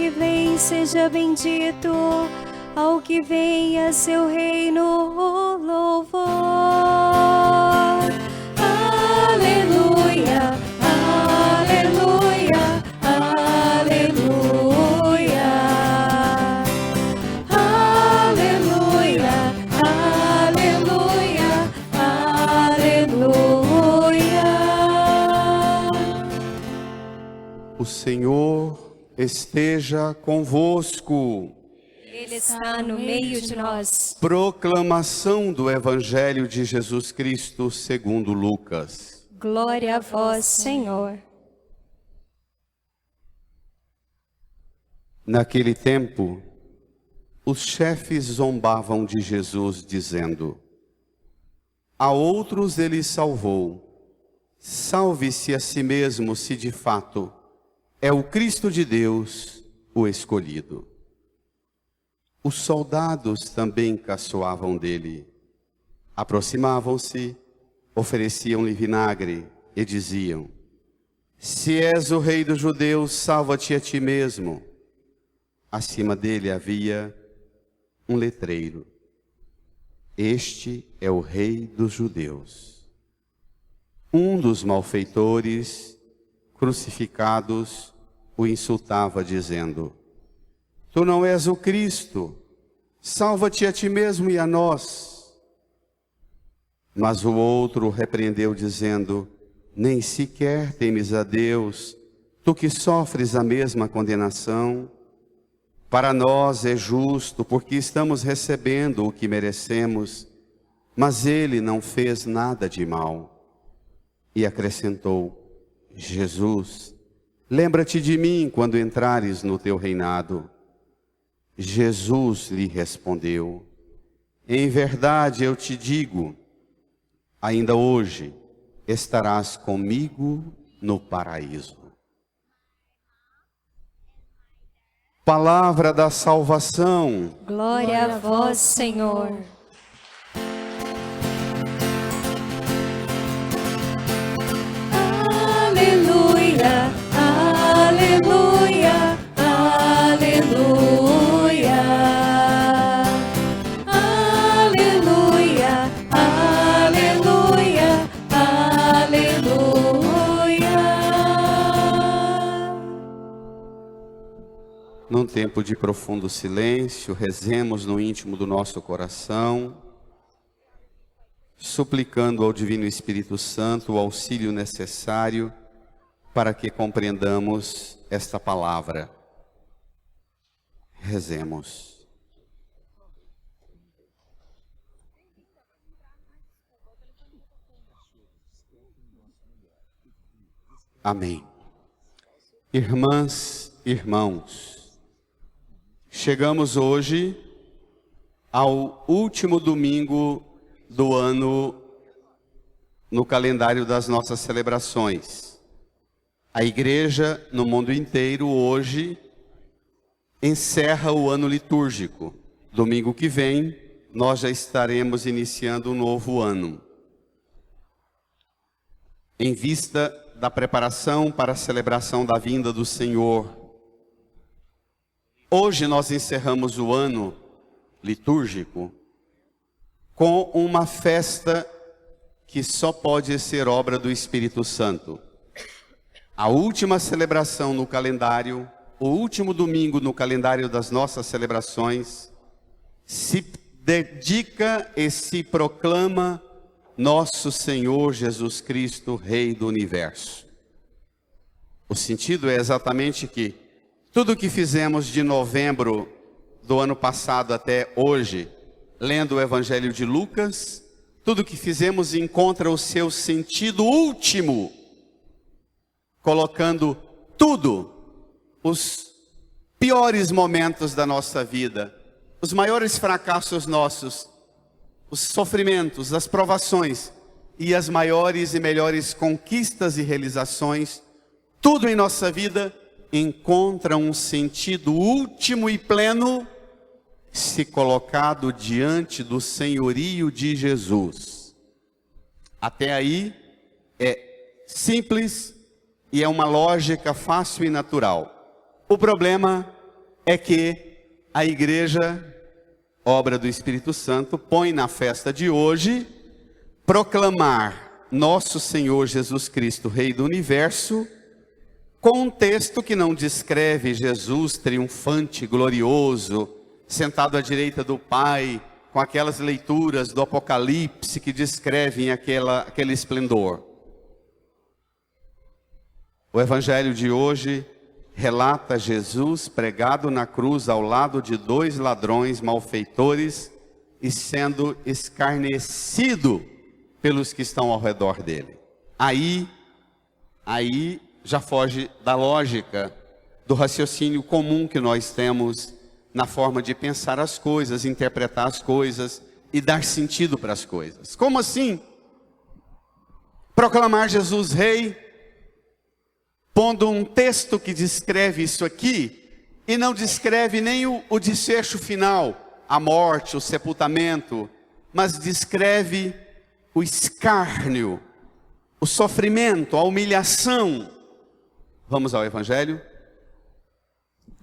que vem, seja bendito, ao que vem a seu reino o louvor. Aleluia, aleluia, aleluia, aleluia, aleluia, aleluia. O Senhor esteja convosco. Ele está no meio de nós. Proclamação do Evangelho de Jesus Cristo segundo Lucas. Glória a vós, Senhor. Naquele tempo, os chefes zombavam de Jesus, dizendo: a outros ele salvou, salve-se a si mesmo, se de fato é o Cristo de Deus, o escolhido. Os soldados também caçoavam dele. Aproximavam-se, ofereciam-lhe vinagre e diziam: se és o rei dos judeus, salva-te a ti mesmo. Acima dele havia um letreiro: este é o rei dos judeus. Um dos malfeitores crucificados o insultava, dizendo: tu não és o Cristo, salva-te a ti mesmo e a nós. Mas o outro o repreendeu, dizendo: nem sequer temes a Deus, tu que sofres a mesma condenação. Para nós é justo, porque estamos recebendo o que merecemos, mas ele não fez nada de mal. E acrescentou: Jesus, lembra-te de mim quando entrares no teu reinado. Jesus lhe respondeu: em verdade eu te digo, ainda hoje estarás comigo no paraíso. Palavra da salvação. Glória a vós, Senhor. Aleluia, aleluia, aleluia, aleluia, aleluia, aleluia. Num tempo de profundo silêncio, rezemos no íntimo do nosso coração, suplicando ao Divino Espírito Santo o auxílio necessário para que compreendamos esta palavra. Rezemos. Amém. Irmãs, irmãos, chegamos hoje ao último domingo do ano no calendário das nossas celebrações. A igreja no mundo inteiro hoje encerra o ano litúrgico. Domingo que vem nós já estaremos iniciando um novo ano. Em vista da preparação para a celebração da vinda do Senhor, hoje nós encerramos o ano litúrgico com uma festa que só pode ser obra do Espírito Santo. A última celebração no calendário, o último domingo no calendário das nossas celebrações, se dedica e se proclama nosso Senhor Jesus Cristo, Rei do Universo. O sentido é exatamente que tudo que fizemos de novembro do ano passado até hoje, lendo o Evangelho de Lucas, tudo que fizemos encontra o seu sentido último, colocando tudo, os piores momentos da nossa vida, os maiores fracassos nossos, os sofrimentos, as provações e as maiores e melhores conquistas e realizações, tudo em nossa vida encontra um sentido último e pleno se colocado diante do senhorio de Jesus. Até aí é simples e é uma lógica fácil e natural. O problema é que a igreja, obra do Espírito Santo, põe na festa de hoje proclamar nosso Senhor Jesus Cristo, Rei do Universo, com um texto que não descreve Jesus triunfante, glorioso, sentado à direita do Pai, com aquelas leituras do Apocalipse que descrevem aquele esplendor. O Evangelho de hoje relata Jesus pregado na cruz ao lado de 2 ladrões malfeitores e sendo escarnecido pelos que estão ao redor dele. Aí já foge da lógica, do raciocínio comum que nós temos na forma de pensar as coisas, interpretar as coisas e dar sentido para as coisas. Como assim? Proclamar Jesus Rei, pondo um texto que descreve isso aqui, e não descreve nem o desfecho final, a morte, o sepultamento, mas descreve o escárnio, o sofrimento, a humilhação. Vamos ao Evangelho,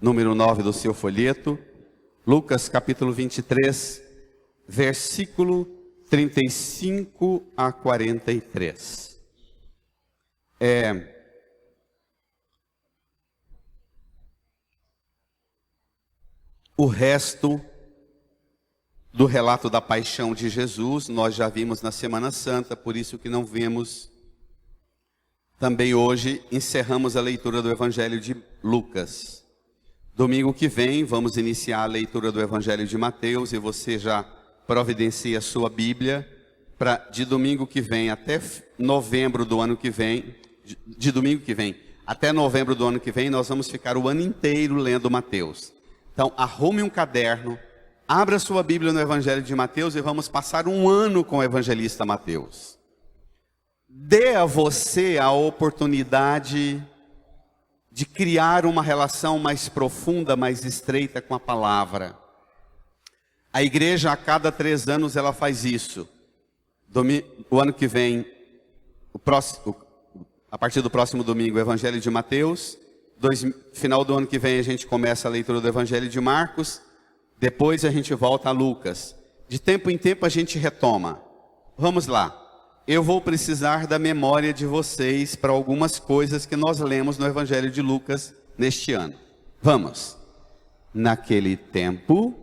número 9 do seu folheto, Lucas capítulo 23, versículo 35 a 43. O resto do relato da paixão de Jesus, nós já vimos na Semana Santa, por isso que não vemos também hoje. Encerramos a leitura do Evangelho de Lucas. Domingo que vem, vamos iniciar a leitura do Evangelho de Mateus, e você já providencia a sua Bíblia, para de domingo que vem até novembro do ano que vem, de domingo que vem até novembro do ano que vem, nós vamos ficar o ano inteiro lendo Mateus. Então, arrume um caderno, abra sua Bíblia no Evangelho de Mateus e vamos passar um ano com o evangelista Mateus. Dê a você a oportunidade de criar uma relação mais profunda, mais estreita com a palavra. A igreja, a cada 3 anos, ela faz isso. O ano que vem, a partir do próximo domingo, o Evangelho de Mateus. Final do ano que vem a gente começa a leitura do Evangelho de Marcos, depois a gente volta a Lucas. De tempo em tempo a gente retoma. Vamos lá, eu vou precisar da memória de vocês para algumas coisas que nós lemos no Evangelho de Lucas neste ano. Vamos. Naquele tempo,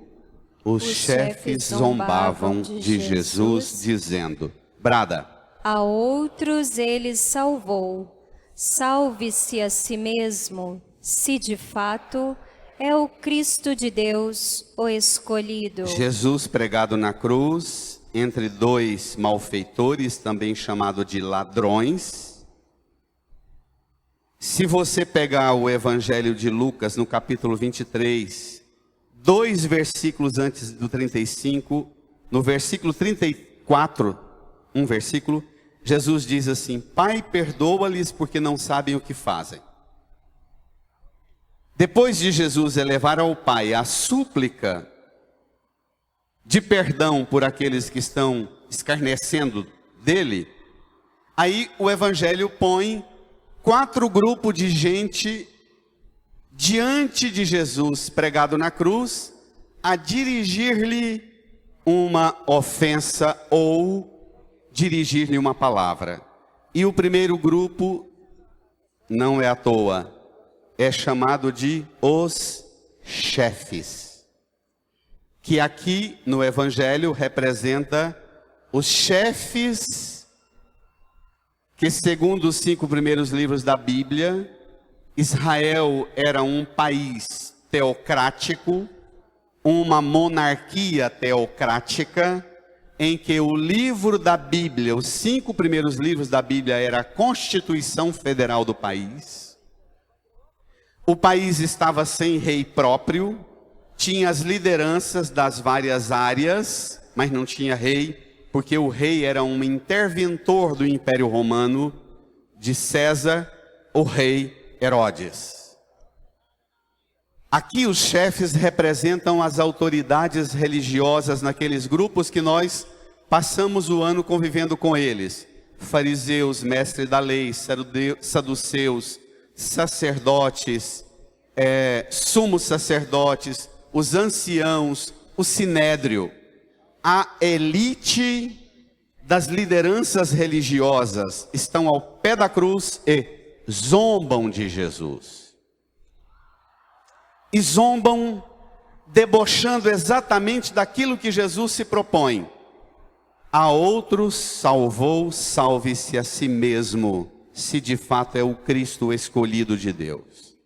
os chefes zombavam de Jesus, dizendo, brada. A outros ele salvou. Salve-se a si mesmo, se de fato é o Cristo de Deus, o escolhido. Jesus pregado na cruz, entre 2 malfeitores, também chamado de ladrões. Se você pegar o Evangelho de Lucas, no capítulo 23, 2 versículos antes do 35, no versículo 34, um versículo, Jesus diz assim, Pai, perdoa-lhes porque não sabem o que fazem. Depois de Jesus elevar ao Pai a súplica de perdão por aqueles que estão escarnecendo dele, aí o Evangelho põe 4 grupos de gente diante de Jesus pregado na cruz, a dirigir-lhe uma ofensa ou dirigir-lhe uma palavra. E o primeiro grupo, não é à toa, é chamado de os chefes, que aqui no Evangelho representa os chefes que, segundo os 5 primeiros livros da Bíblia, Israel era um país teocrático, uma monarquia teocrática, em que o livro da Bíblia, os 5 primeiros livros da Bíblia, era a Constituição Federal do país. O país estava sem rei próprio, tinha as lideranças das várias áreas, mas não tinha rei, porque o rei era um interventor do Império Romano, de César, o rei Herodes. Aqui os chefes representam as autoridades religiosas naqueles grupos que nós passamos o ano convivendo com eles. Fariseus, mestres da lei, saduceus, sacerdotes, sumos sacerdotes, os anciãos, o sinédrio, a elite das lideranças religiosas estão ao pé da cruz e zombam de Jesus. E zombam debochando exatamente daquilo que Jesus se propõe. A outros salvou, salve-se a si mesmo, se de fato é o Cristo escolhido de Deus.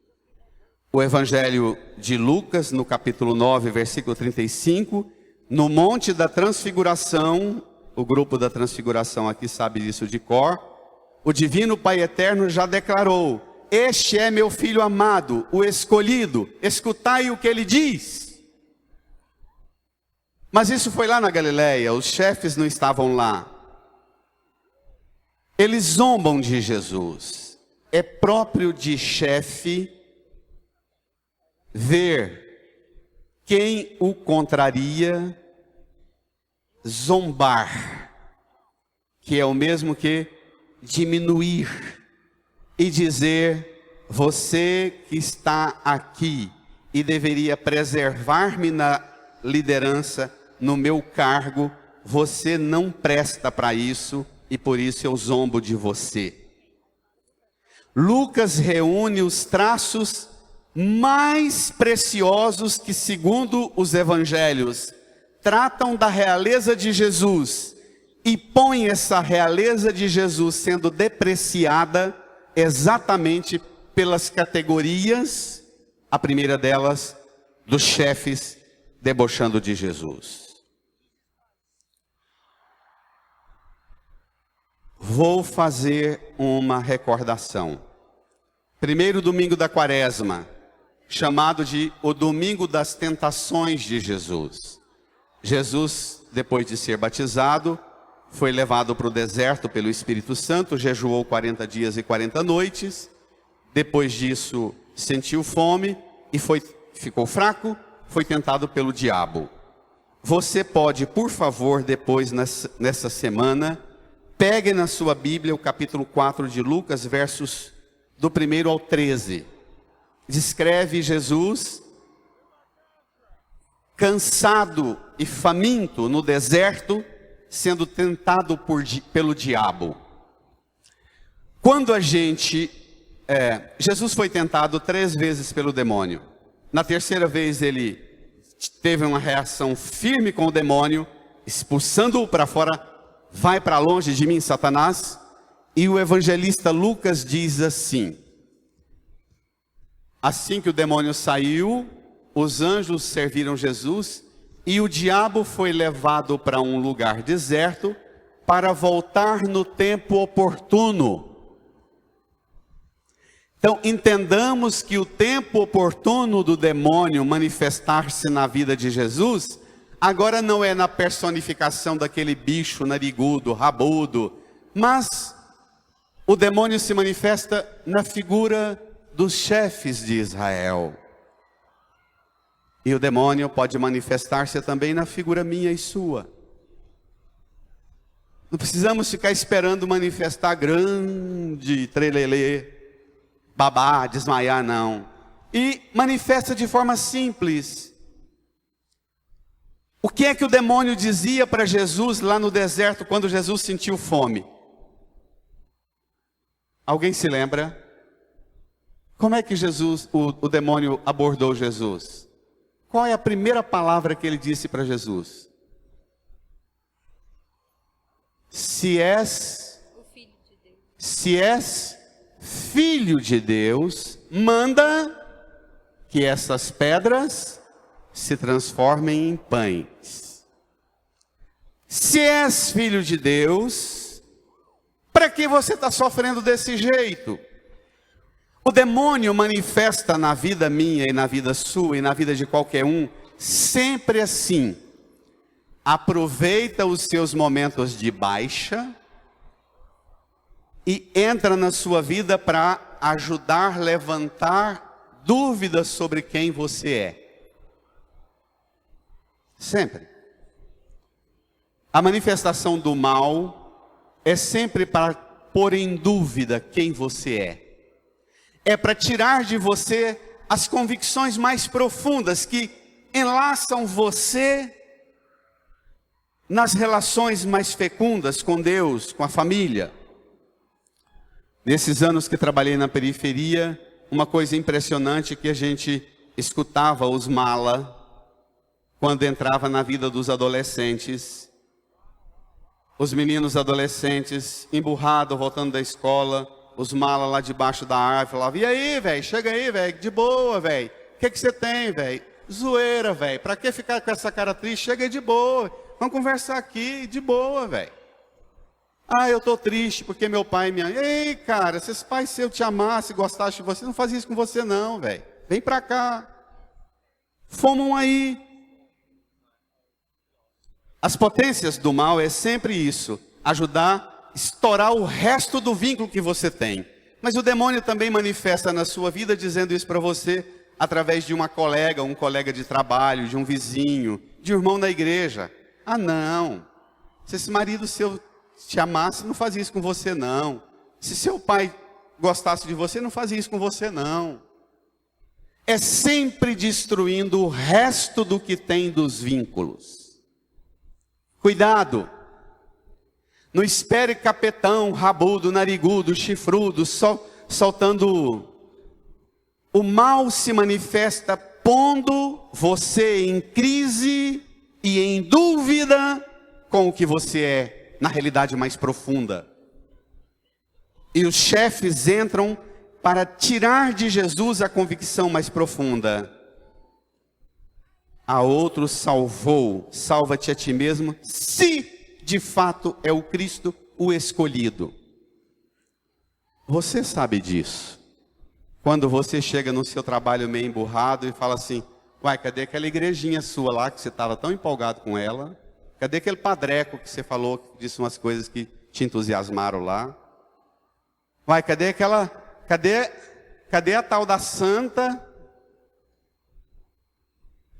O Evangelho de Lucas, no capítulo 9, versículo 35, no Monte da Transfiguração, o grupo da Transfiguração aqui sabe disso de cor, o Divino Pai Eterno já declarou: este é meu Filho amado, o escolhido, escutai o que ele diz. Mas isso foi lá na Galileia, os chefes não estavam lá. Eles zombam de Jesus. É próprio de chefe ver quem o contraria zombar, que é o mesmo que diminuir e dizer: você que está aqui e deveria preservar-me na liderança, no meu cargo, você não presta para isso e por isso eu zombo de você. Lucas reúne os traços mais preciosos que, segundo os evangelhos, tratam da realeza de Jesus e põe essa realeza de Jesus sendo depreciada exatamente pelas categorias, a primeira delas, dos chefes debochando de Jesus. Vou fazer uma recordação. Primeiro domingo da Quaresma, chamado de o Domingo das Tentações de Jesus. Jesus, depois de ser batizado, foi levado para o deserto pelo Espírito Santo, jejuou 40 dias e 40 noites. Depois disso, sentiu fome e ficou fraco, foi tentado pelo diabo. Você pode, por favor, depois nessa semana, pegue na sua Bíblia o capítulo 4 de Lucas, versos do 1 ao 13. Descreve Jesus cansado e faminto no deserto, sendo tentado pelo diabo. Quando Jesus foi tentado 3 vezes pelo demônio. Na terceira vez ele teve uma reação firme com o demônio, expulsando-o para fora: vai para longe de mim, Satanás. E o evangelista Lucas diz assim: assim que o demônio saiu, os anjos serviram Jesus e o diabo foi levado para um lugar deserto para voltar no tempo oportuno. Então, entendamos que o tempo oportuno do demônio manifestar-se na vida de Jesus, agora não é na personificação daquele bicho narigudo, rabudo, mas o demônio se manifesta na figura dos chefes de Israel. E o demônio pode manifestar-se também na figura minha e sua. Não precisamos ficar esperando manifestar grande, trelelê, babá, desmaiar, não. E manifesta de forma simples. O que é que o demônio dizia para Jesus lá no deserto quando Jesus sentiu fome? Alguém se lembra? Como é que o demônio abordou Jesus? Qual é a primeira palavra que ele disse para Jesus? Se és filho de Deus, manda que essas pedras se transformem em pães. Se és filho de Deus, para que você está sofrendo desse jeito? O demônio manifesta na vida minha e na vida sua e na vida de qualquer um, sempre assim. Aproveita os seus momentos de baixa e entra na sua vida para ajudar a levantar dúvidas sobre quem você é. Sempre. A manifestação do mal é sempre para pôr em dúvida quem você é. É para tirar de você as convicções mais profundas que enlaçam você nas relações mais fecundas com Deus, com a família. Nesses anos que trabalhei na periferia, uma coisa impressionante que a gente escutava os mala quando entrava na vida dos adolescentes. Os meninos adolescentes emburrados, voltando da escola, os mala lá debaixo da árvore, falavam: e aí, velho, chega aí, velho, de boa, velho. O que você tem, velho? Zoeira, velho. Pra que ficar com essa cara triste? Chega aí de boa. Vamos conversar aqui, de boa, velho. Ah, eu tô triste porque meu pai me ama. Ei, cara, se esse pai seu te amasse, gostasse de você, não fazia isso com você não, velho. Vem pra cá. Fomam aí. As potências do mal é sempre isso, ajudar a estourar o resto do vínculo que você tem. Mas o demônio também manifesta na sua vida dizendo isso para você através de uma colega, um colega de trabalho, de um vizinho, de um irmão da igreja. Ah, não. Se esse marido seu te amasse, não fazia isso com você não. Se seu pai gostasse de você, não fazia isso com você não. É sempre destruindo o resto do que tem dos vínculos. Cuidado, não espere capetão, rabudo, narigudo, chifrudo, soltando. O mal se manifesta pondo você em crise e em dúvida com o que você é, na realidade mais profunda. E os chefes entram para tirar de Jesus a convicção mais profunda. A outro salvou, salva-te a ti mesmo, se de fato é o Cristo o escolhido. Você sabe disso. Quando você chega no seu trabalho meio emburrado e fala assim: uai, cadê aquela igrejinha sua lá que você estava tão empolgado com ela? Cadê aquele padreco que você falou, que disse umas coisas que te entusiasmaram lá? Uai, cadê a tal da santa?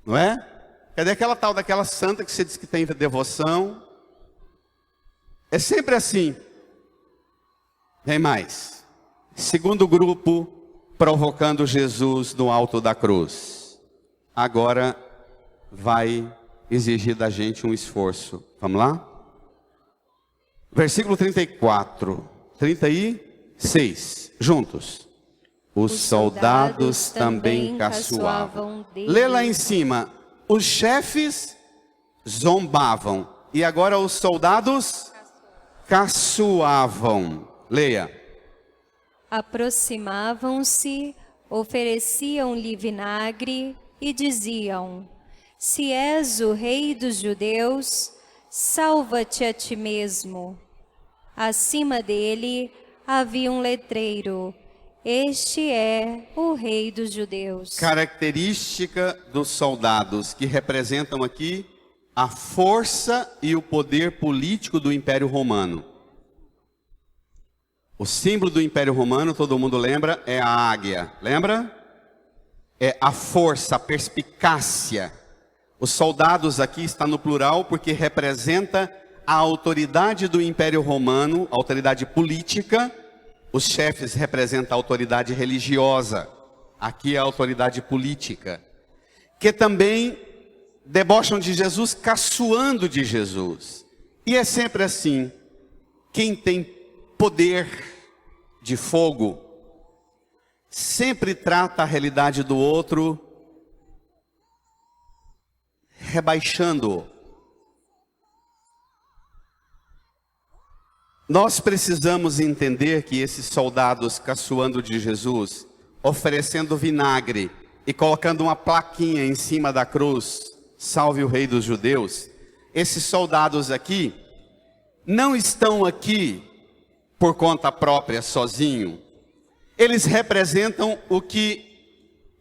Não é? Cadê aquela tal daquela santa que você diz que tem devoção? É sempre assim. Vem mais. Segundo grupo, provocando Jesus no alto da cruz. Agora vai exigir da gente um esforço. Vamos lá? Versículo 34, 36, juntos. Os soldados também caçoavam. Lê lá em cima. Os chefes zombavam. E agora os soldados caçoavam. Leia. Aproximavam-se, ofereciam-lhe vinagre e diziam: se és o rei dos judeus, salva-te a ti mesmo. Acima dele havia um letreiro: este é o rei dos judeus. Característica dos soldados que representam aqui a força e o poder político do Império Romano. O símbolo do Império Romano, todo mundo lembra, é a águia. Lembra? É a força, a perspicácia. Os soldados aqui está no plural porque representa a autoridade do Império Romano, a autoridade política. Os chefes representam a autoridade religiosa. Aqui é a autoridade política. Que também debocham de Jesus, caçoando de Jesus. E é sempre assim. Quem tem poder de fogo sempre trata a realidade do outro rebaixando-o. Nós precisamos entender que esses soldados caçoando de Jesus, oferecendo vinagre e colocando uma plaquinha em cima da cruz, salve o rei dos judeus, esses soldados aqui não estão aqui por conta própria, sozinho. Eles representam o que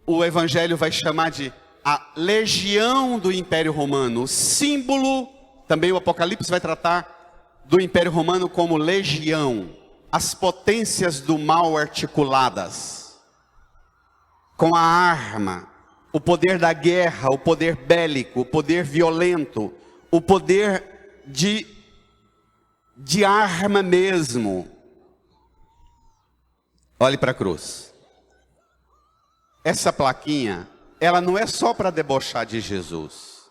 o Evangelho vai chamar de a legião do Império Romano. O símbolo, também o Apocalipse vai tratar do Império Romano como legião. As potências do mal articuladas. Com a arma, o poder da guerra, o poder bélico, o poder violento, o poder de arma mesmo. Olhe para a cruz. essa plaquinha, ela não é só para debochar de Jesus.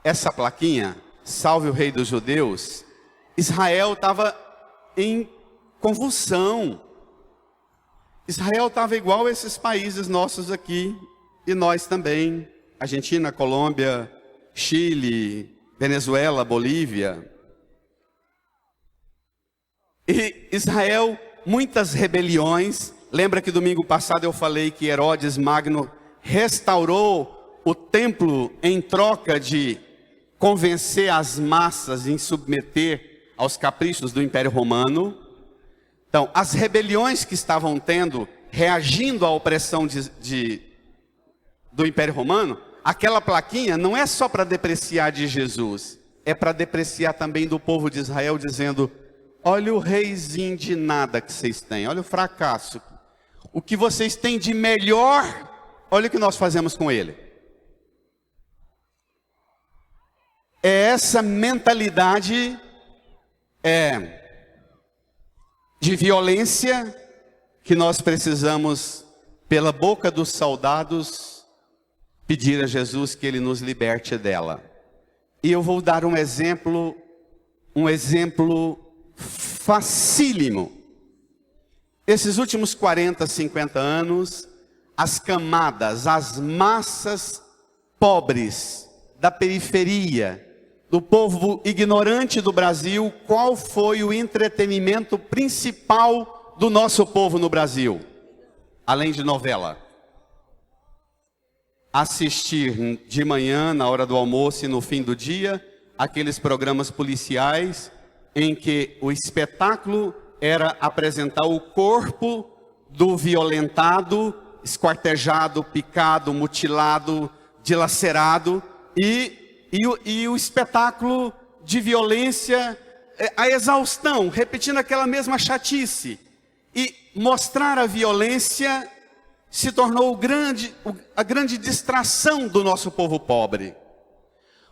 Essa plaquinha, salve o rei dos judeus, Israel estava em convulsão. Israel estava igual a esses países nossos aqui, e nós também. Argentina, Colômbia, Chile, Venezuela, Bolívia. E Israel, muitas rebeliões. Lembra que domingo passado eu falei que Herodes Magno restaurou o templo em troca de convencer as massas em submeter aos caprichos do Império Romano? Então, as rebeliões que estavam tendo, reagindo à opressão do Império Romano, aquela plaquinha não é só para depreciar de Jesus, é para depreciar também do povo de Israel, dizendo: olha o reizinho de nada que vocês têm, olha o fracasso. O que vocês têm de melhor, olha o que nós fazemos com ele. É essa mentalidade de violência que nós precisamos, pela boca dos soldados, pedir a Jesus que Ele nos liberte dela. E eu vou dar um exemplo facílimo. Esses últimos 40, 50 anos, as camadas, as massas pobres da periferia, do povo ignorante do Brasil, qual foi o entretenimento principal do nosso povo no Brasil? Além de novela. Assistir de manhã, na hora do almoço e no fim do dia, aqueles programas policiais em que o espetáculo era apresentar o corpo do violentado, esquartejado, picado, mutilado, dilacerado, e o espetáculo de violência, a exaustão, repetindo aquela mesma chatice. E mostrar a violência se tornou a grande distração do nosso povo pobre.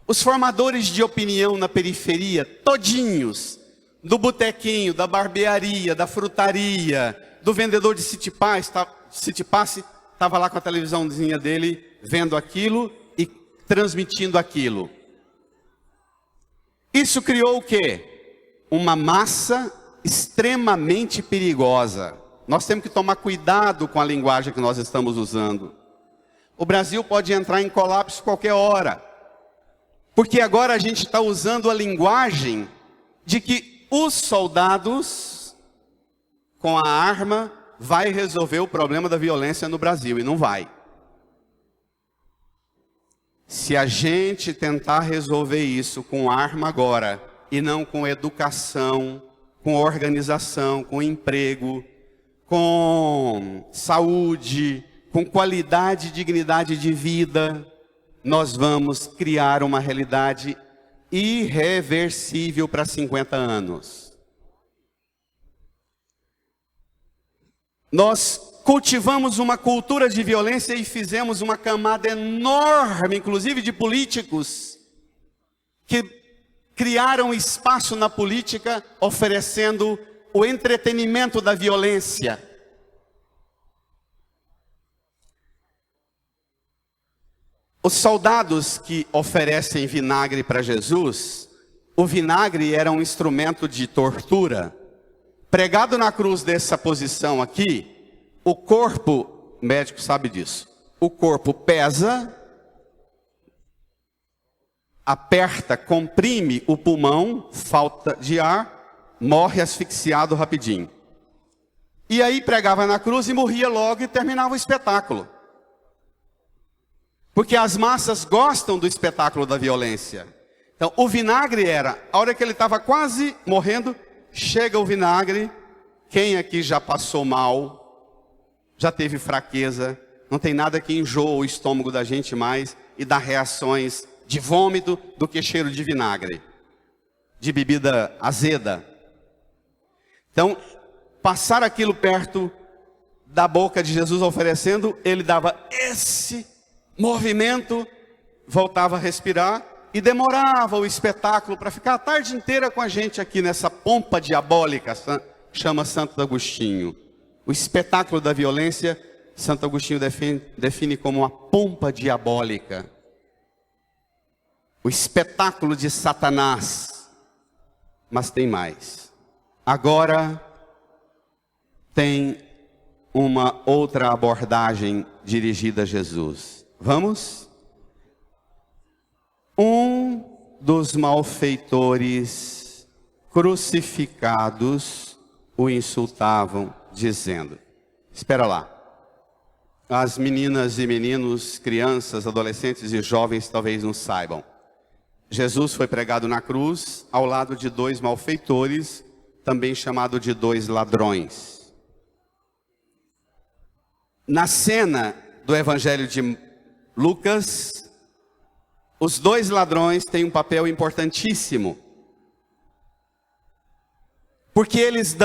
Os formadores de opinião na periferia, todinhos, do botequinho, da barbearia, da frutaria, do vendedor de City Pass, estava lá com a televisãozinha dele, vendo aquilo e transmitindo aquilo. Isso criou o quê? Uma massa extremamente perigosa. Nós temos que tomar cuidado com a linguagem que nós estamos usando. O Brasil pode entrar em colapso qualquer hora, porque agora a gente está usando a linguagem de que os soldados, com a arma, vai resolver o problema da violência no Brasil, e não vai. Se a gente tentar resolver isso com arma agora, e não com educação, com organização, com emprego, com saúde, com qualidade e dignidade de vida, nós vamos criar uma realidade irreversível para 50 anos. Nós cultivamos uma cultura de violência e fizemos uma camada enorme, inclusive de políticos, que criaram espaço na política oferecendo o entretenimento da violência. Os soldados que oferecem vinagre para Jesus, o vinagre era um instrumento de tortura. Pregado na cruz dessa posição aqui, o corpo, o médico sabe disso, o corpo pesa, aperta, comprime o pulmão, falta de ar, morre asfixiado rapidinho. E aí pregava na cruz e morria logo e terminava o espetáculo. Porque as massas gostam do espetáculo da violência. Então o vinagre era, a hora que ele estava quase morrendo, chega o vinagre. Quem aqui já passou mal, já teve fraqueza, não tem nada que enjoa o estômago da gente mais e dá reações de vômito do que cheiro de vinagre, de bebida azeda. Então, passar aquilo perto da boca de Jesus oferecendo, ele dava esse movimento, voltava a respirar e demorava o espetáculo para ficar a tarde inteira com a gente aqui nessa pompa diabólica, chama Santo Agostinho. O espetáculo da violência Santo Agostinho define como uma pompa diabólica, o espetáculo de Satanás. Mas tem mais. Agora tem uma outra abordagem dirigida a Jesus. Vamos? Um dos malfeitores crucificados o insultavam, dizendo... Espera lá. As meninas e meninos, crianças, adolescentes e jovens talvez não saibam. Jesus foi pregado na cruz ao lado de dois malfeitores, também chamado de dois ladrões. Na cena do Evangelho de Lucas, os dois ladrões têm um papel importantíssimo. Porque eles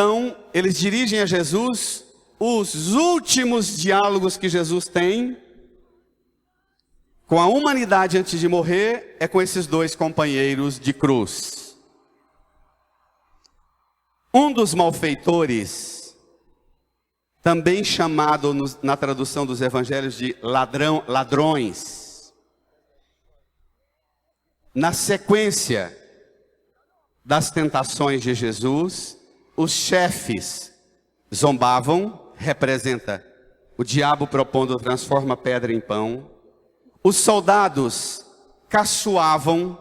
dirigem a Jesus os últimos diálogos que Jesus tem com a humanidade antes de morrer, é com esses dois companheiros de cruz. Um dos malfeitores, também chamado na tradução dos evangelhos de ladrões, na sequência das tentações de Jesus, os chefes zombavam, representa o diabo propondo transforma pedra em pão. Os soldados caçoavam,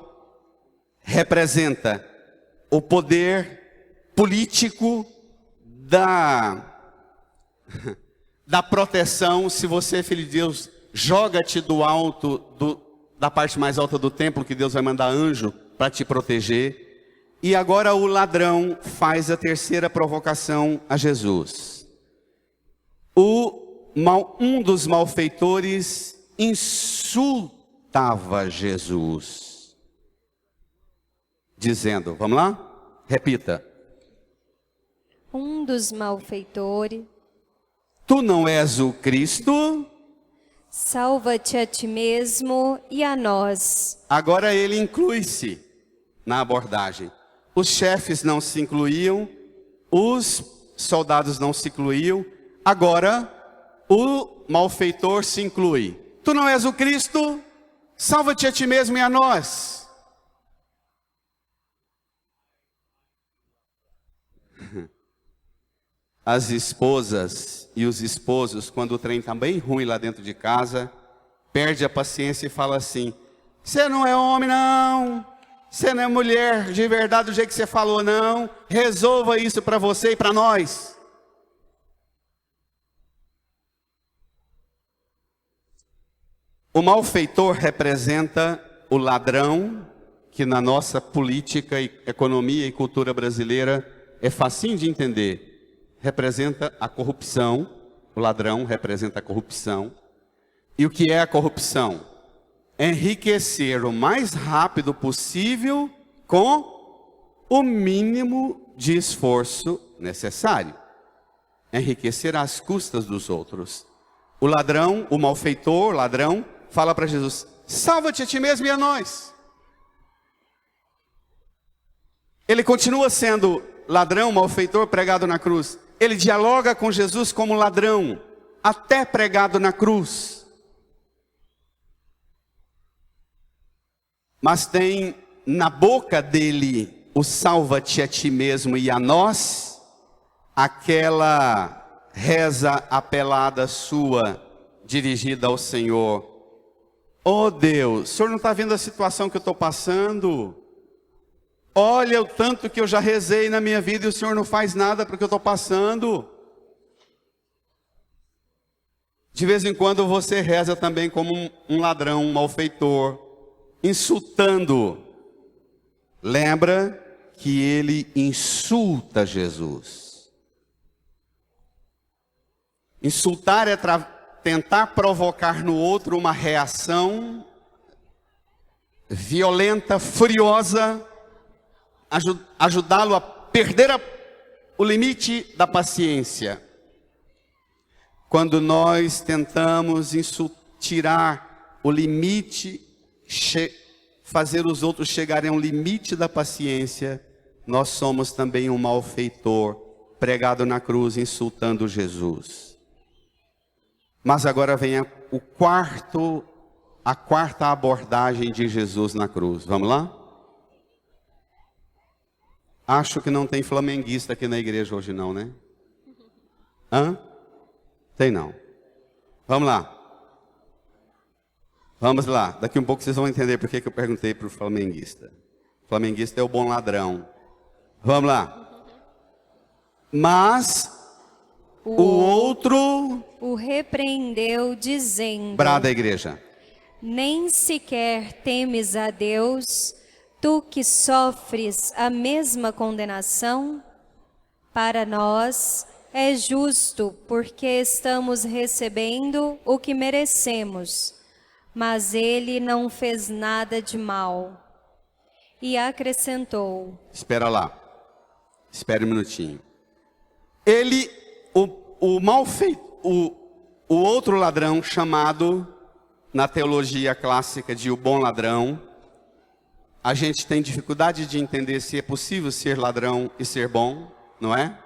representa o poder político da proteção. Se você é filho de Deus, joga-te do alto, da parte mais alta do templo, que Deus vai mandar anjo para te proteger. E agora o ladrão faz a terceira provocação a Jesus. Um dos malfeitores insultava Jesus, dizendo, vamos lá? Repita. Um dos malfeitores. Tu não és o Cristo? Salva-te a ti mesmo e a nós. Agora ele inclui-se na abordagem. Os chefes não se incluíam, os soldados não se incluíam. Agora o malfeitor se inclui. Tu não és o Cristo? Salva-te a ti mesmo e a nós. As esposas e os esposos, quando o trem está bem ruim lá dentro de casa, perde a paciência e fala assim: você não é homem não, você não é mulher de verdade do jeito que você falou não, resolva isso para você e para nós. O malfeitor representa o ladrão, que na nossa política, economia e cultura brasileira é facinho de entender. Representa a corrupção, o ladrão representa a corrupção. E o que é a corrupção? Enriquecer o mais rápido possível com o mínimo de esforço necessário. Enriquecer às custas dos outros. O ladrão, o malfeitor, o ladrão, fala para Jesus: salva-te a ti mesmo e a nós. Ele continua sendo ladrão, malfeitor, pregado na cruz. Ele dialoga com Jesus como ladrão, até pregado na cruz. Mas tem na boca dele o salva-te a ti mesmo e a nós, aquela reza apelada sua, dirigida ao Senhor. Oh Deus, o Senhor não está vendo a situação que eu estou passando? Olha o tanto que eu já rezei na minha vida e o Senhor não faz nada para o que eu estou passando. De vez em quando você reza também como um ladrão, um malfeitor, insultando. Lembra que ele insulta Jesus. Insultar é tentar provocar no outro uma reação violenta, furiosa, ajudá-lo a perder o limite da paciência. Quando nós tentamos tirar o limite, fazer os outros chegarem ao limite da paciência, nós somos também um malfeitor, pregado na cruz, insultando Jesus. Mas agora vem a quarta abordagem de Jesus na cruz. Vamos lá? Acho que não tem flamenguista aqui na igreja hoje não, né? Hã? Tem não. Vamos lá. Vamos lá. Daqui um pouco vocês vão entender por que eu perguntei para o flamenguista. O flamenguista é o bom ladrão. Vamos lá. Mas o outro o repreendeu, dizendo: brada a igreja. Nem sequer temes a Deus, tu que sofres a mesma condenação? Para nós é justo, porque estamos recebendo o que merecemos, mas ele não fez nada de mal. E acrescentou: Espera lá. Espera um minutinho. O outro ladrão, chamado na teologia clássica de o bom ladrão, a gente tem dificuldade de entender se é possível ser ladrão e ser bom, não é?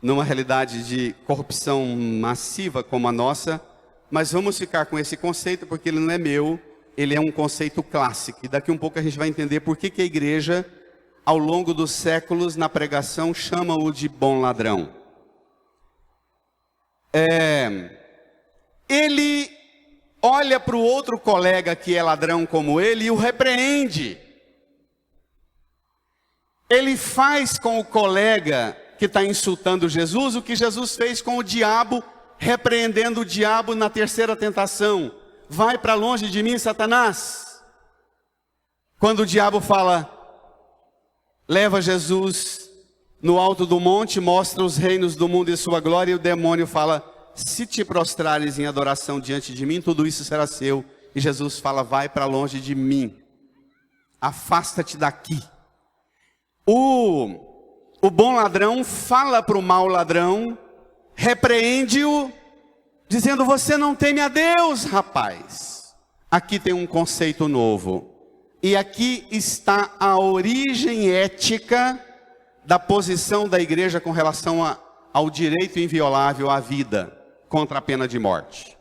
Numa realidade de corrupção massiva como a nossa, mas vamos ficar com esse conceito porque ele não é meu, ele é um conceito clássico. E daqui um pouco a gente vai entender por que a igreja, ao longo dos séculos, na pregação, chama-o de bom ladrão. Ele olha para o outro colega que é ladrão como ele e o repreende. Ele faz com o colega que está insultando Jesus o que Jesus fez com o diabo, repreendendo o diabo na terceira tentação. Vai para longe de mim, Satanás. Quando o diabo fala, leva Jesus no alto do monte, mostra os reinos do mundo e sua glória, e o demônio fala, se te prostrares em adoração diante de mim, tudo isso será seu. E Jesus fala, vai para longe de mim, afasta-te daqui. O bom ladrão fala para o mau ladrão, repreende-o, dizendo, você não teme a Deus, rapaz. Aqui tem um conceito novo. E aqui está a origem ética da posição da igreja com relação ao direito inviolável à vida, contra a pena de morte.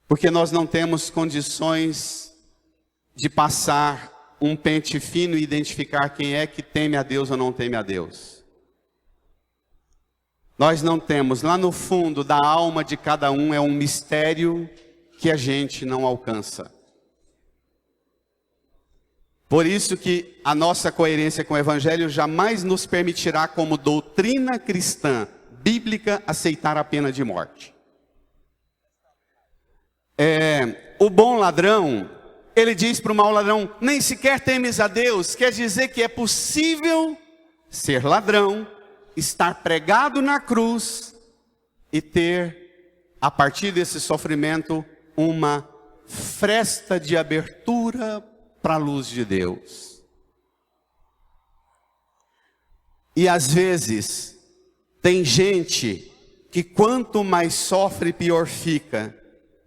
Porque nós não temos condições de passar um pente fino e identificar quem é que teme a Deus ou não teme a Deus. Nós não temos, lá no fundo da alma de cada um é um mistério que a gente não alcança. Por isso que a nossa coerência com o Evangelho jamais nos permitirá, como doutrina cristã, bíblica, aceitar a pena de morte. O bom ladrão, ele diz para o mau ladrão, nem sequer temes a Deus, quer dizer que é possível ser ladrão, estar pregado na cruz e ter, a partir desse sofrimento, uma fresta de abertura para a luz de Deus. E às vezes, tem gente que quanto mais sofre, pior fica.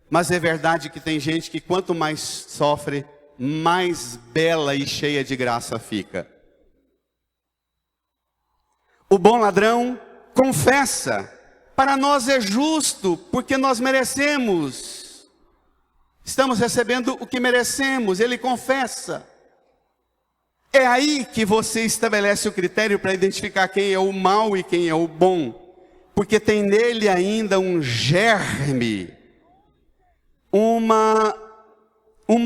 Mas é verdade que tem gente que quanto mais sofre, mais bela e cheia de graça fica. O bom ladrão confessa, para nós é justo, porque nós merecemos. Estamos recebendo o que merecemos, ele confessa. É aí que você estabelece o critério para identificar quem é o mau e quem é o bom. Porque tem nele ainda um germe, uma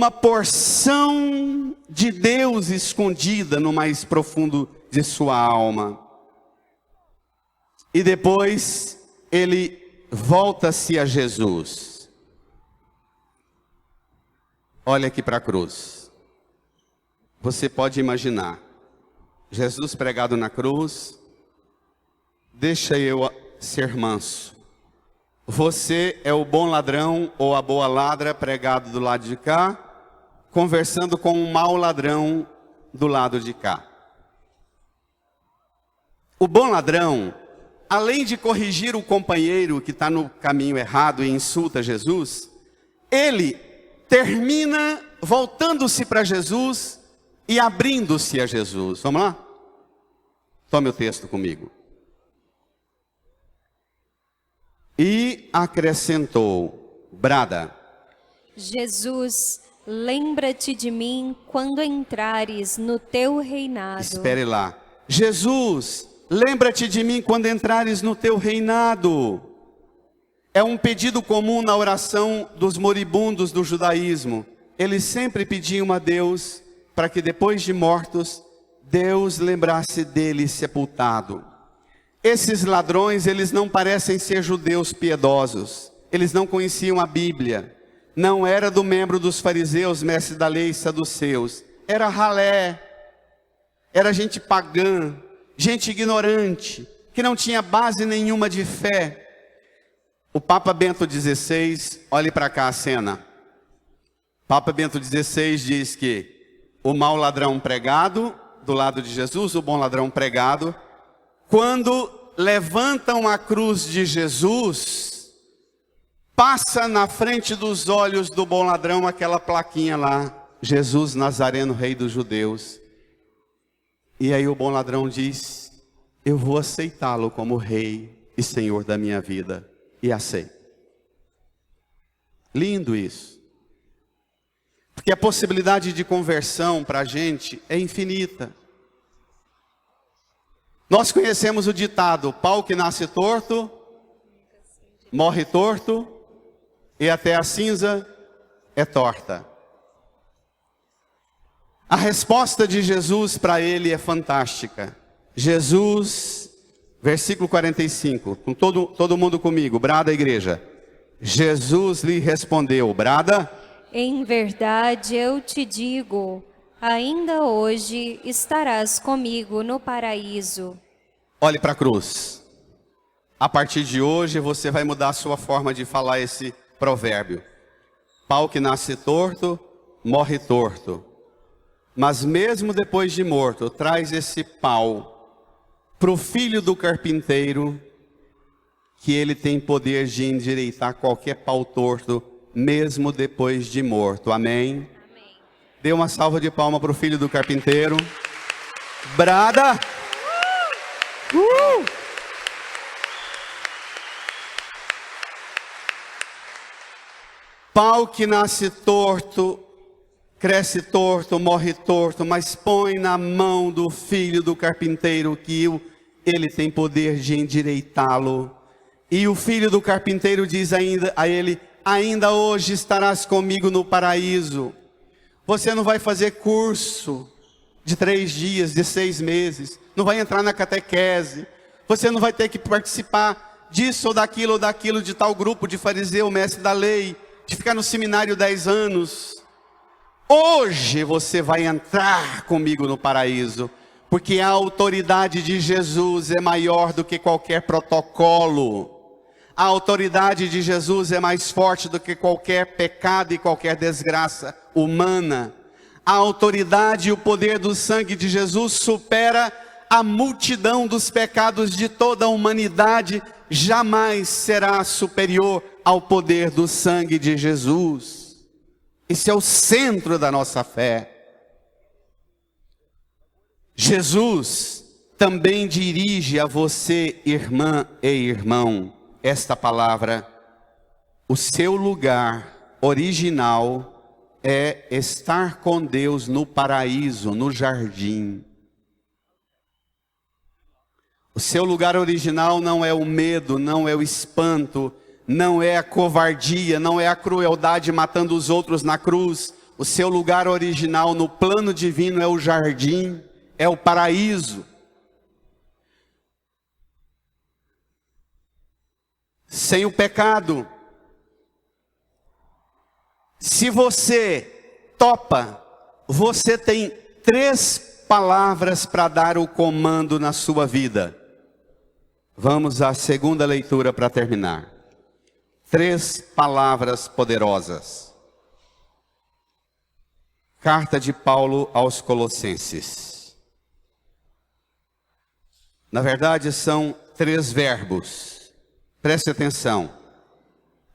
porção de Deus escondida no mais profundo de sua alma. E depois ele volta-se a Jesus. Olha aqui para a cruz. Você pode imaginar, Jesus pregado na cruz, deixa eu ser manso. Você é o bom ladrão ou a boa ladra pregado do lado de cá, conversando com um mau ladrão do lado de cá. O bom ladrão, além de corrigir o companheiro que está no caminho errado e insulta Jesus, ele termina voltando-se para Jesus e abrindo-se a Jesus. Vamos lá? Tome o texto comigo. E acrescentou, brada. Jesus, lembra-te de mim quando entrares no teu reinado. Espere lá. Jesus, lembra-te de mim quando entrares no teu reinado. É um pedido comum na oração dos moribundos do judaísmo. Eles sempre pediam a Deus para que depois de mortos, Deus lembrasse deles sepultado. Esses ladrões, eles não parecem ser judeus piedosos. Eles não conheciam a Bíblia. Não era do membro dos fariseus, mestre da lei e saduceus. Era ralé. Era gente pagã, gente ignorante, que não tinha base nenhuma de fé. O Papa Bento XVI, olhe para cá a cena. Papa Bento XVI diz que o mau ladrão pregado, do lado de Jesus, o bom ladrão pregado, quando levantam a cruz de Jesus, passa na frente dos olhos do bom ladrão aquela plaquinha lá, Jesus Nazareno, Rei dos Judeus. E aí o bom ladrão diz, eu vou aceitá-lo como Rei e Senhor da minha vida. E aceita. Lindo isso. Porque a possibilidade de conversão para a gente é infinita. Nós conhecemos o ditado, pau que nasce torto, morre torto, e até a cinza é torta. A resposta de Jesus para ele é fantástica. Jesus, versículo 45, com todo mundo comigo, brada a igreja. Jesus lhe respondeu, brada. Em verdade eu te digo, ainda hoje estarás comigo no paraíso. Olhe para a cruz. A partir de hoje você vai mudar a sua forma de falar esse provérbio. Pau que nasce torto, morre torto. Mas mesmo depois de morto, traz esse pau para o filho do carpinteiro, que ele tem poder de endireitar qualquer pau torto, mesmo depois de morto. Amém? Amém. Dê uma salva de palma para o filho do carpinteiro. Brada! Pau que nasce torto, cresce torto, morre torto, mas põe na mão do filho do carpinteiro que ele tem poder de endireitá-lo. E o filho do carpinteiro diz ainda a ele, ainda hoje estarás comigo no paraíso. Você não vai fazer curso de 3 dias, de 6 meses, não vai entrar na catequese, você não vai ter que participar disso ou daquilo, de tal grupo de fariseu, mestre da lei, de ficar no seminário 10 anos. Hoje você vai entrar comigo no paraíso, porque a autoridade de Jesus é maior do que qualquer protocolo. A autoridade de Jesus é mais forte do que qualquer pecado e qualquer desgraça humana. A autoridade e o poder do sangue de Jesus supera a multidão dos pecados de toda a humanidade. Jamais será superior ao poder do sangue de Jesus. Esse é o centro da nossa fé. Jesus também dirige a você, irmã e irmão, esta palavra. O seu lugar original é estar com Deus no paraíso, no jardim. O seu lugar original não é o medo, não é o espanto, não é a covardia, não é a crueldade matando os outros na cruz. O seu lugar original no plano divino é o jardim, é o paraíso. Sem o pecado. Se você topa, você tem 3 palavras para dar o comando na sua vida. Vamos à segunda leitura para terminar. 3 palavras poderosas. Carta de Paulo aos Colossenses. Na verdade são 3 verbos. Preste atenção.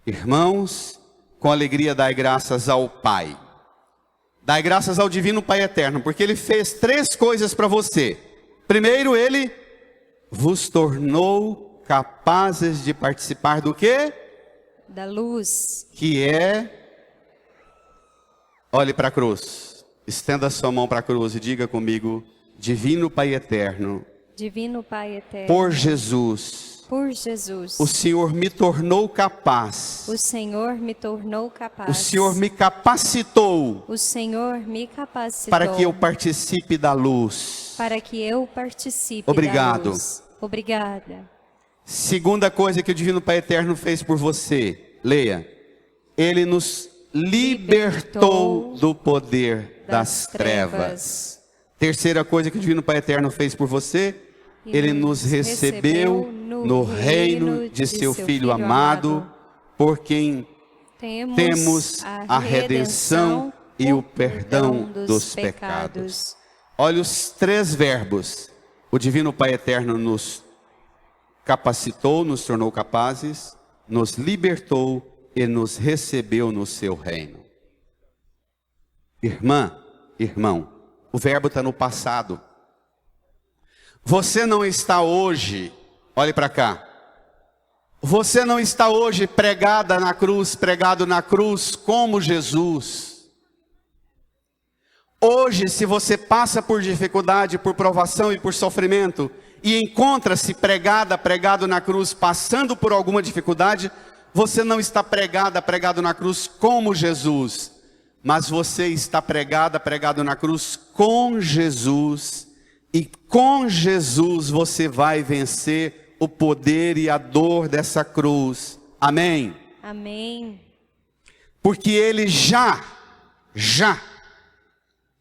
Irmãos, com alegria dai graças ao Pai. Dai graças ao Divino Pai Eterno, porque Ele fez 3 coisas para você. Primeiro, Ele vos tornou capazes de participar do quê? Da luz. Que é, olhe para a cruz, estenda a sua mão para a cruz e diga comigo: Divino Pai eterno, Divino Pai eterno. por Jesus, Por Jesus. o Senhor me tornou capaz, O Senhor me tornou capaz. o Senhor me capacitou O Senhor me capacitou. para que eu participe da luz. Para que eu participe Obrigado. da luz. Obrigada. Segunda coisa que o Divino Pai eterno fez por você, leia: Ele nos libertou do poder das trevas. Terceira coisa que o Divino Pai eterno fez por você, Ele nos recebeu no reino de seu Filho amado, por quem temos a redenção e o perdão dos pecados. Olha os três verbos. O Divino Pai eterno nos capacitou, nos tornou capazes, nos libertou e nos recebeu no seu reino. Irmã, irmão, o verbo está no passado. Você não está hoje, olhe para cá. Você não está hoje pregado na cruz como Jesus. Hoje, se você passa por dificuldade, por provação e por sofrimento, e encontra-se pregado na cruz, passando por alguma dificuldade, você não está pregado na cruz como Jesus, mas você está pregado na cruz com Jesus, e com Jesus você vai vencer o poder e a dor dessa cruz. Amém? Amém. Porque Ele já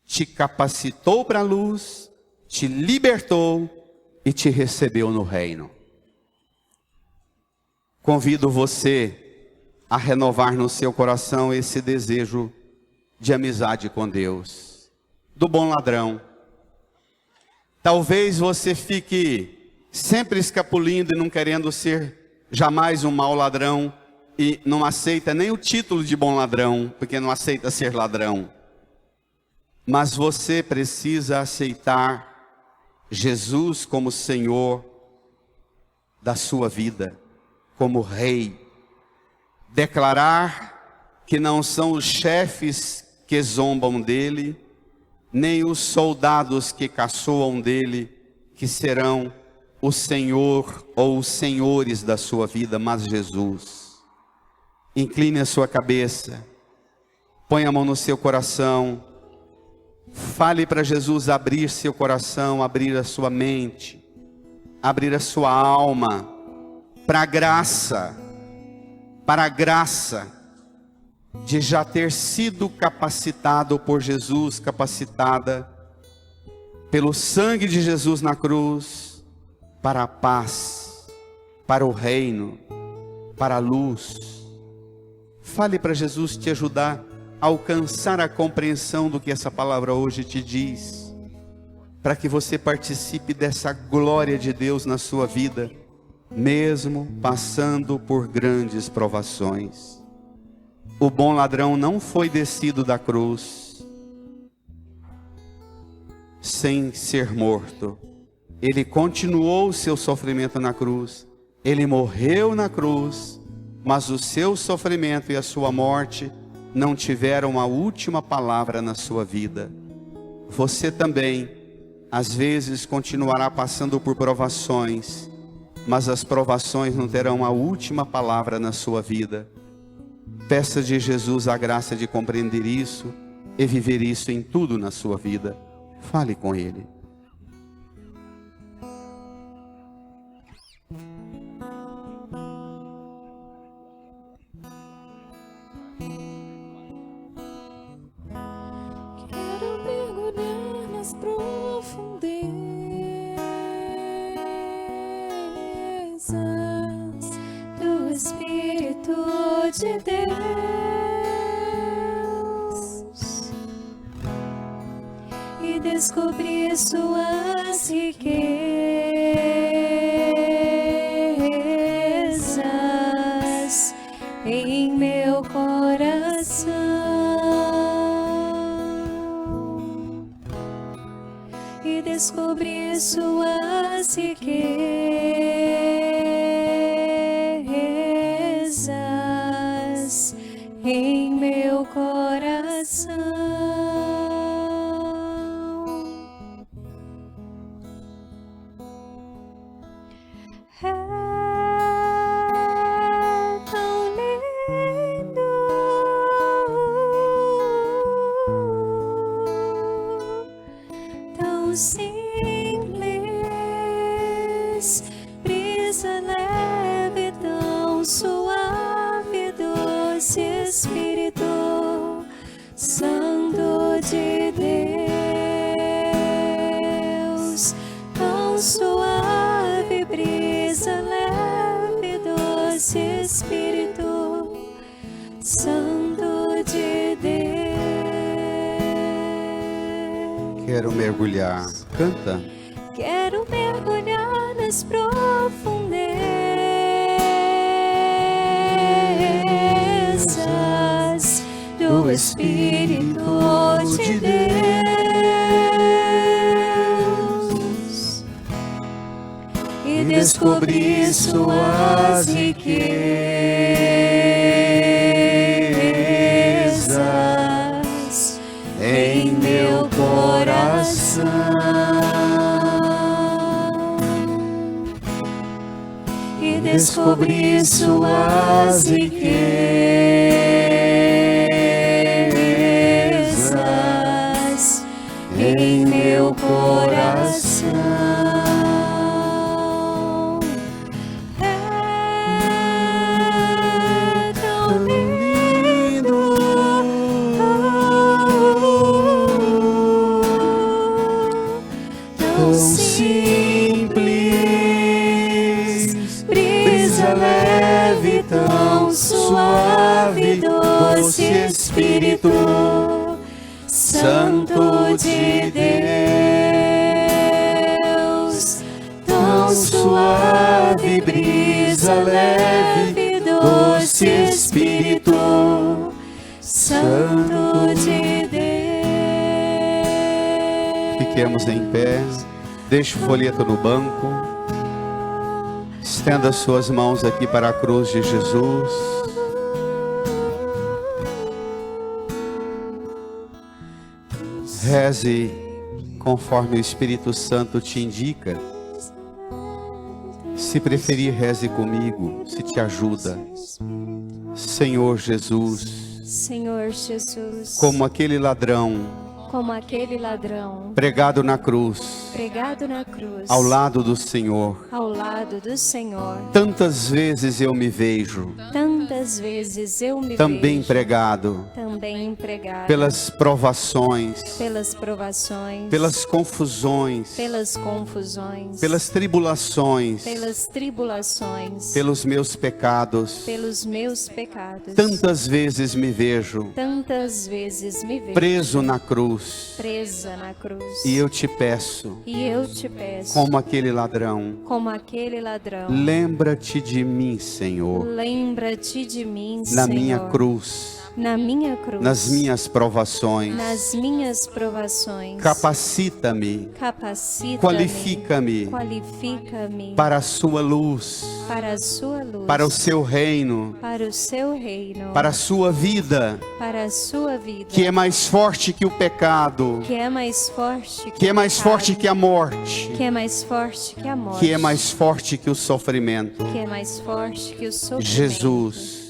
te capacitou para a luz, te libertou e te recebeu no reino. Convido você a renovar no seu coração esse desejo de amizade com Deus, do bom ladrão. Talvez você fique sempre escapulindo e não querendo ser jamais um mau ladrão e não aceita nem o título de bom ladrão, porque não aceita ser ladrão. Mas você precisa aceitar Jesus como Senhor da sua vida, como Rei. Declarar que não são os chefes que zombam dele, nem os soldados que caçoam dele, que serão o Senhor ou os senhores da sua vida, mas Jesus. Incline a sua cabeça, põe a mão no seu coração, fale para Jesus abrir seu coração, abrir a sua mente, abrir a sua alma, para a graça de já ter sido capacitado por Jesus, capacitada pelo sangue de Jesus na cruz, para a paz, para o reino, para a luz. Fale para Jesus te ajudar a alcançar a compreensão do que essa palavra hoje te diz, para que você participe dessa glória de Deus na sua vida, mesmo passando por grandes provações. O bom ladrão não foi descido da cruz sem ser morto. Ele continuou o seu sofrimento na cruz. Ele morreu na cruz, mas o seu sofrimento e a sua morte não tiveram a última palavra na sua vida. Você também, às vezes, continuará passando por provações, mas as provações não terão a última palavra na sua vida. Peça de Jesus a graça de compreender isso e viver isso em tudo na sua vida. Fale com Ele. Quero mergulhar nas profundezas do Espírito de Deus e descobrir suas riquezas em meu coração e descobrir suas riquezas Espírito Santo de Deus, tão suave brisa leve, doce Espírito Santo de Deus. Quero mergulhar. Canta. Quero mergulhar nas profundezas do Espírito de Deus e descobrir suas riquezas em meu coração. E descobrir suas riquezas em meu coração. É tão lindo, tão simples, brisa leve, tão suave, doce Espírito Santo de Deus, tão suave, brisa leve, doce Espírito Santo de Deus. Fiquemos em pé. Deixe o folheto no banco. Estenda suas mãos aqui para a cruz de Jesus. Reze conforme o Espírito Santo te indica. Se preferir, reze comigo, se te ajuda. Senhor Jesus, Senhor Jesus, como aquele ladrão como aquele ladrão pregado na cruz, pregado na cruz, ao lado do Senhor, ao lado do Senhor, tantas vezes eu me vejo tantas vezes eu me também vejo pregado também pregado pelas provações, pelas provações, pelas confusões, pelas confusões, pelas tribulações, pelas tribulações, pelos meus pecados. pelos meus pecados. Tantas vezes me vejo Tantas vezes me vejo preso na cruz, presa na cruz. e eu te peço, E eu te peço, como aquele ladrão, como aquele ladrão, lembra-te de mim, Senhor, lembra-te de mim, na Senhor, minha cruz, na minha cruz, nas minhas provações. nas minhas provações. Capacita-me, Capacita-me, qualifica-me qualifica-me para a sua luz, para a sua luz, para o seu reino, para o seu reino, para a sua vida, para a sua vida, que é mais forte que o pecado, que é mais forte que é mais o pecado, forte que a morte, que é mais forte que a morte, que é mais forte que o sofrimento. que é mais forte que o sofrimento. Jesus,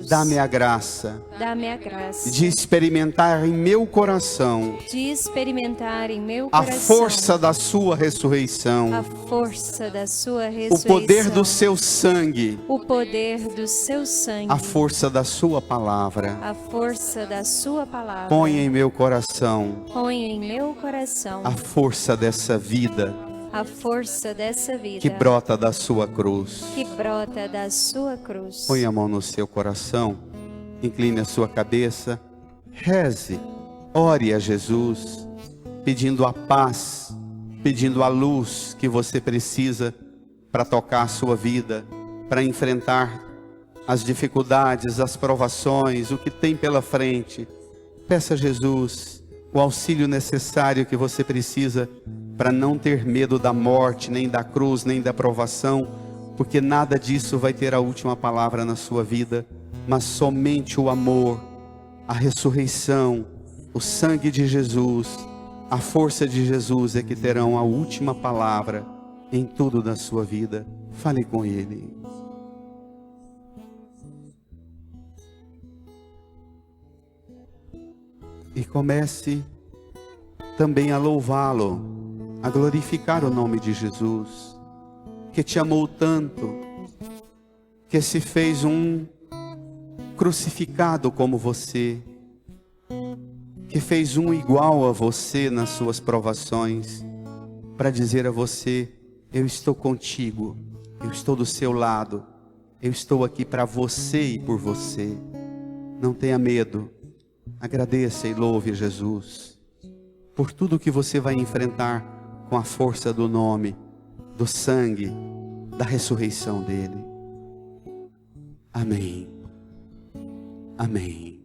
Dá-me a graça dá-me a graça de experimentar em meu coração de experimentar em meu a coração força da sua ressurreição, a força da sua o ressurreição, poder do seu sangue, o poder do seu sangue, a força da sua palavra. a força da sua palavra. Põe em meu coração Põe em meu coração a força dessa vida a força dessa vida que brota da sua cruz. que brota da sua cruz. Põe a mão no seu coração, incline a sua cabeça, reze, ore a Jesus, pedindo a paz, pedindo a luz que você precisa para tocar a sua vida, para enfrentar as dificuldades, as provações, o que tem pela frente. Peça a Jesus o auxílio necessário que você precisa para não ter medo da morte, nem da cruz, nem da provação, porque nada disso vai ter a última palavra na sua vida, mas somente o amor, a ressurreição, o sangue de Jesus, a força de Jesus é que terão a última palavra em tudo da sua vida. Fale com Ele. E comece também a louvá-lo, a glorificar o nome de Jesus, que te amou tanto, que se fez um crucificado como você, que fez um igual a você nas suas provações, para dizer a você: eu estou contigo, eu estou do seu lado, eu estou aqui para você e por você. Não tenha medo, agradeça e louve Jesus por tudo que você vai enfrentar com a força do nome, do sangue, da ressurreição dele. Amém. Amém.